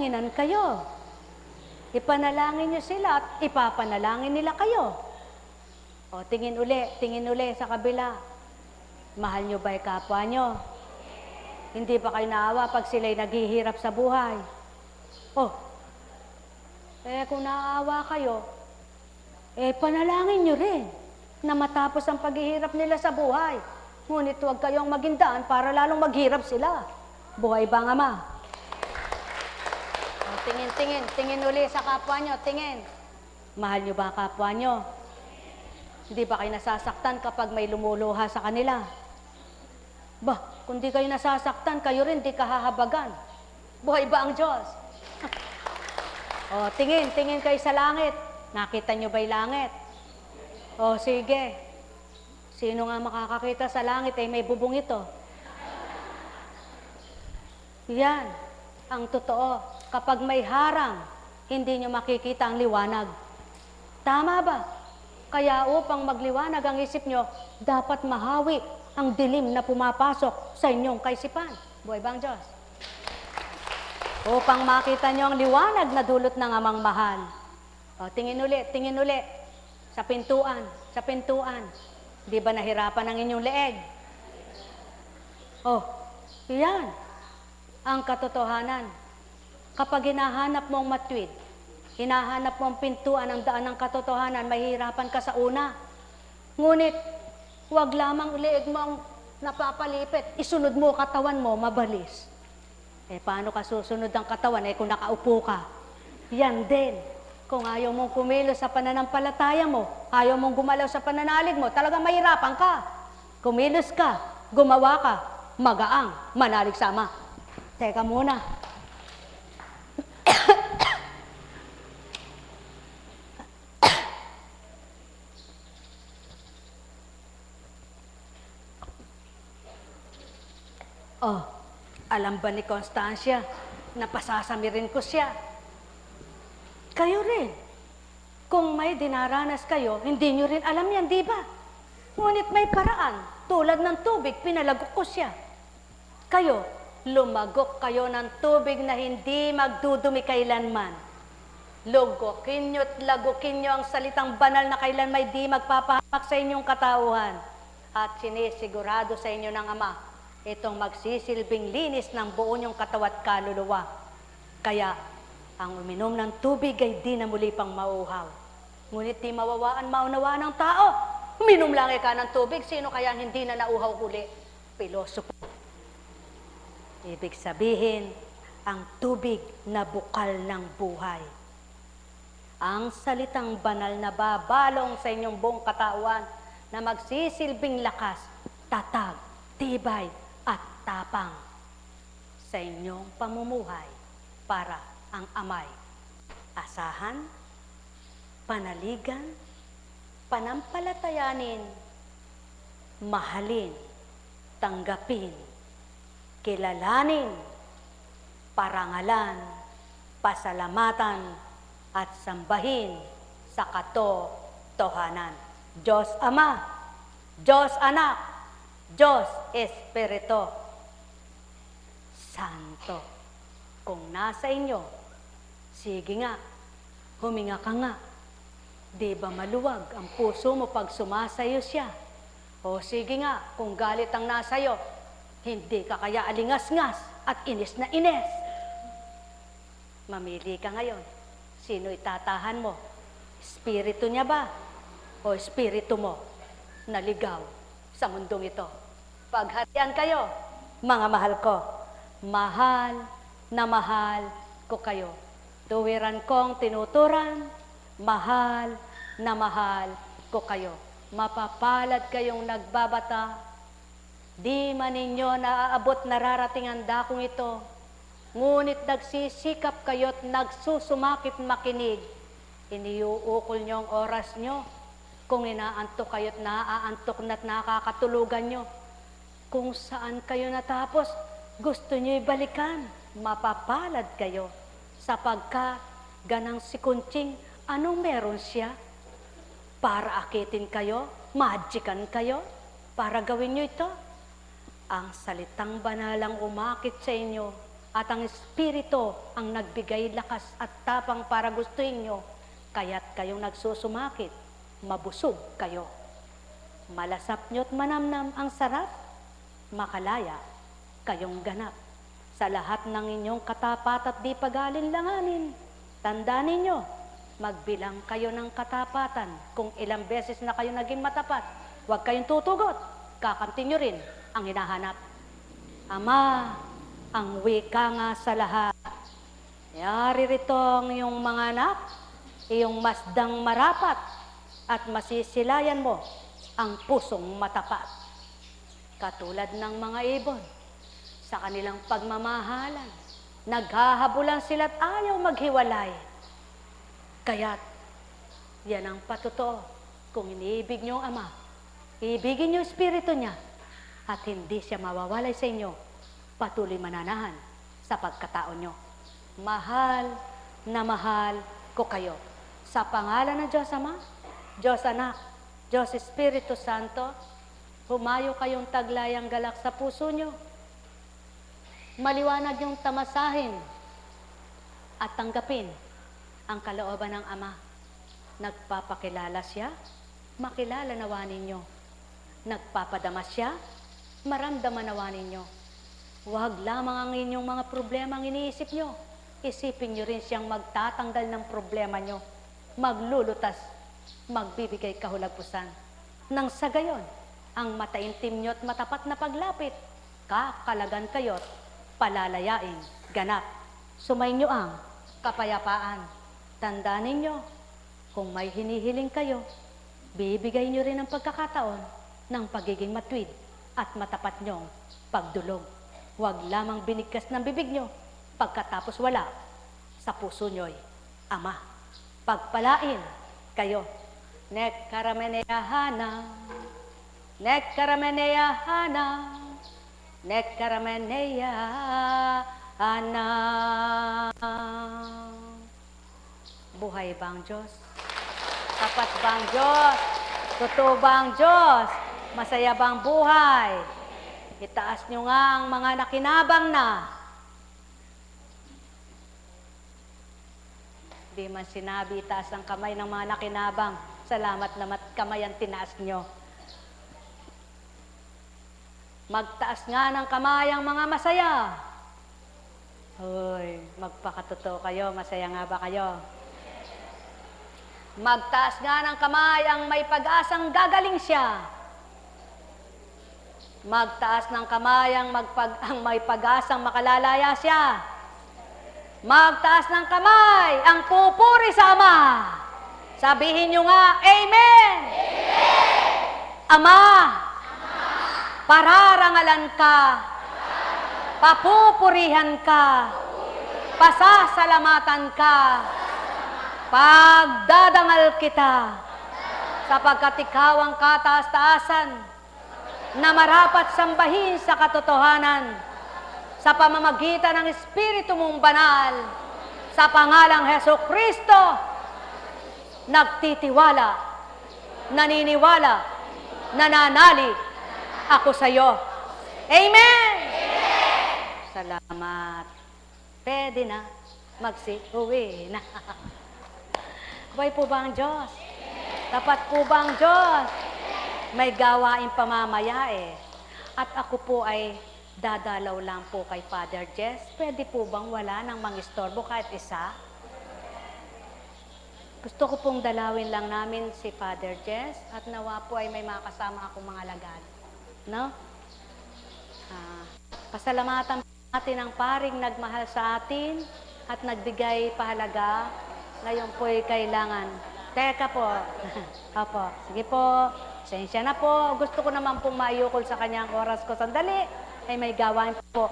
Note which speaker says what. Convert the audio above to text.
Speaker 1: magdalanginan kayo. Ipanalangin nyo sila at ipapanalangin nila kayo. O, tingin uli sa kabila. Mahal nyo ba yung kapwa nyo? Hindi ba kayo naawa pag sila'y naghihirap sa buhay? Oh, kung naawa kayo, panalangin nyo rin na matapos ang paghihirap nila sa buhay. Ngunit huwag kayong maging daan para lalong maghirap sila. Buhay ba, Ama? Oh, tingin uli sa kapwa nyo, tingin. Mahal nyo ba ang kapwa nyo? Hindi ba kayo nasasaktan kapag may lumuluha sa kanila? Bah, kung di kayo nasasaktan, kayo rin di kahahabagan. Buhay ba ang Diyos? O, tingin kayo sa langit. Nakita nyo ba yung langit? O, sige. Sino nga makakakita sa langit may bubong ito? Yan, ang totoo. Kapag may harang, hindi nyo makikita ang liwanag. Tama ba? Kaya upang magliwanag ang isip nyo, dapat mahawi ang dilim na pumapasok sa inyong kaisipan. Buhay ba ang Diyos? Upang makita nyo ang liwanag na dulot ng Amang mahal. O, tingin uli. Sa pintuan. Di ba nahirapan ang inyong leeg? Oh, yan. Ang katotohanan. Kapag hinahanap mong matwid, hinahanap mong pintuan ang daan ng katotohanan, mahihirapan ka sa una. Ngunit, huwag lamang leeg mo ang napapalipit. Isunod mo katawan mo, mabalis. Paano ka susunod ang katawan kung nakaupo ka? Yan din. Kung ayaw mong kumilos sa pananampalataya mo, ayaw mong gumalaw sa pananalig mo, talagang mahirapan ka. Kumilos ka, gumawa ka, magaang, manalig sama. Teka muna. Oh, alam ba ni Constancia na pasasamirin ko siya? Kayo rin. Kung may dinaranas kayo, hindi nyo rin alam yan, di ba? Ngunit may paraan. Tulad ng tubig, pinalagok ko siya. Kayo, lumagok kayo ng tubig na hindi magdudumi kailanman. Lugokin nyo at lagukin nyo ang salitang banal na kailan may di magpapahamak sa inyong katauhan. At sinisigurado sa inyo ng Ama, itong magsisilbing linis ng buo niyong katawat kaluluwa. Kaya, ang uminom ng tubig ay di na muli pang mauhaw. Ngunit di mawawaan maunawa ng tao. Uminom lang ka ng tubig, sino kaya hindi na nauhaw huli? Pilosopo. Ibig sabihin, ang tubig na bukal ng buhay. Ang salitang banal na babalong sa inyong buong katawan na magsisilbing lakas, tatag, tibay, at tapang sa inyong pamumuhay para ang Amay asahan, panaligan, panampalatayanin, mahalin, tanggapin, kilalanin, parangalan, pasalamatan, at sambahin sa katotohanan. Diyos Ama, Diyos Anak, Diyos Espiritu Santo. Kung nasa inyo, sige nga, huminga ka nga. Di ba maluwag ang puso mo pag sumasayo siya? O sige nga, kung galit ang nasayo, hindi ka kaya alingas-ngas at inis na inis. Mamili ka ngayon. Sino itatahan mo? Espiritu niya ba? O espiritu mo na ligaw sa mundong ito? Pagharian kayo, mga mahal ko. Mahal na mahal ko kayo. Tuwiran kong tinuturan, mahal na mahal ko kayo. Mapapalad kayong nagbabata, di man ninyo naaabot nararating ang dakong ito, ngunit nagsisikap kayo't nagsusumakit makinig. Iniuukol nyo ang oras nyo, kung inaantok kayo't naaaantok na't nakakatulugan nyo. Kung saan kayo natapos, gusto nyo ibalikan, mapapalad kayo. Sapagka ganang si Kunching, anong meron siya? Para akitin kayo, magikan kayo, para gawin nyo ito. Ang salitang banalang umakit sa inyo, At ang Espiritu ang nagbigay lakas at tapang para gustuin nyo, kaya't kayong nagsusumakit, mabusog kayo. Malasap nyo't manamnam ang sarap, makalaya kayong ganap. Sa lahat ng inyong katapat at di pag-alinlanganin, tandaan ninyo, magbilang kayo ng katapatan. Kung ilang beses na kayo naging matapat, huwag kayong tutugot, kakamtin nyo rin ang hinahanap. Ama, ang wika nga sa lahat. Yari ritong iyong mga anak, iyong masdang marapat, at masisilayan mo ang pusong matapat. Katulad ng mga ibon, sa kanilang pagmamahalan, naghahabulan sila't ayaw maghiwalay. Kaya't, yan ang patotoo. Kung iniibig niyo ang Ama, ibigin niyo Espiritu niya, at hindi siya mawawalay sa inyo, patuloy mananahan sa pagkatao nyo. Mahal na mahal ko kayo. Sa pangalan ng Diyos Ama, Diyos Anak, Diyos Espiritu Santo, humayo kayong taglayang galak sa puso nyo. Maliwanag yung tamasahin at tanggapin ang kalooban ng Ama. Nagpapakilala siya, makilala nawa ninyo. Nagpapadama siya, maramdaman nawa ninyo. Huwag lamang ang inyong mga problema ang iniisip nyo. Isipin nyo rin siyang magtatanggal ng problema nyo. Maglulutas, magbibigay kahulagpusan. Nang sa gayon, ang mataintim nyo at matapat na paglapit, kakalagan kayo't palalayain, ganap. Sumainyo ang kapayapaan. Tandaan ninyo, kung may hinihiling kayo, bibigay nyo rin ang pagkakataon ng pagiging matwid at matapat nyong pagdulog. Huwag lamang binigkas ng bibig nyo, pagkatapos wala sa puso nyo'y Ama. Pagpalain kayo. Nek karameneyahana, nek karameneyahana, nek karameneyahana. Buhay ba ang Diyos? Tapat ba ang Diyos? Totoo ba ang Diyos? Masaya ba ang buhay? Itaas nyo nga ang mga nakinabang na. Di man sinabi, itaas ang kamay ng mga nakinabang. Salamat naman kamay ang tinaas nyo. Magtaas nga ng kamay ang mga masaya. Hoy, magpakatotoo kayo, masaya nga ba kayo? Magtaas nga ng kamay ang may pag-asang gagaling siya. Magtaas ng kamay ang may pag-asang makalalaya siya. Magtaas ng kamay ang pupuri sa Ama. Sabihin nyo nga, Amen! Amen! Ama, pararangalan ka, papupurihan ka, pasasalamatan ka, pagdadangal kita, sapagkat ikaw ang kataas-taasan na marapat sambahin sa katotohanan sa pamamagitan ng Espiritu mong banal, sa pangalang Hesukristo, nagtitiwala, naniniwala, nananalig ako sa iyo. Amen! Salamat. Pwede na, magsiuwi na. Buhay po ba ang Diyos? Tapat po ba ang Diyos? May gawain pamamaya eh. At ako po ay dadalaw lang po kay Father Jess. Pwede po bang wala nang mangistorbo kahit isa? Gusto ko pong dalawin lang namin si Father Jess at nawa po ay may makasama akong mga lagad. No? Pasalamatan natin ang paring nagmahal sa atin at nagbigay pahalaga. Ngayon po ay kailangan. Teka po. Opo. Sige po. Sensya na po. Gusto ko naman pong maiyukol sa kanyang oras ko. Sandali. Ay may gawain po.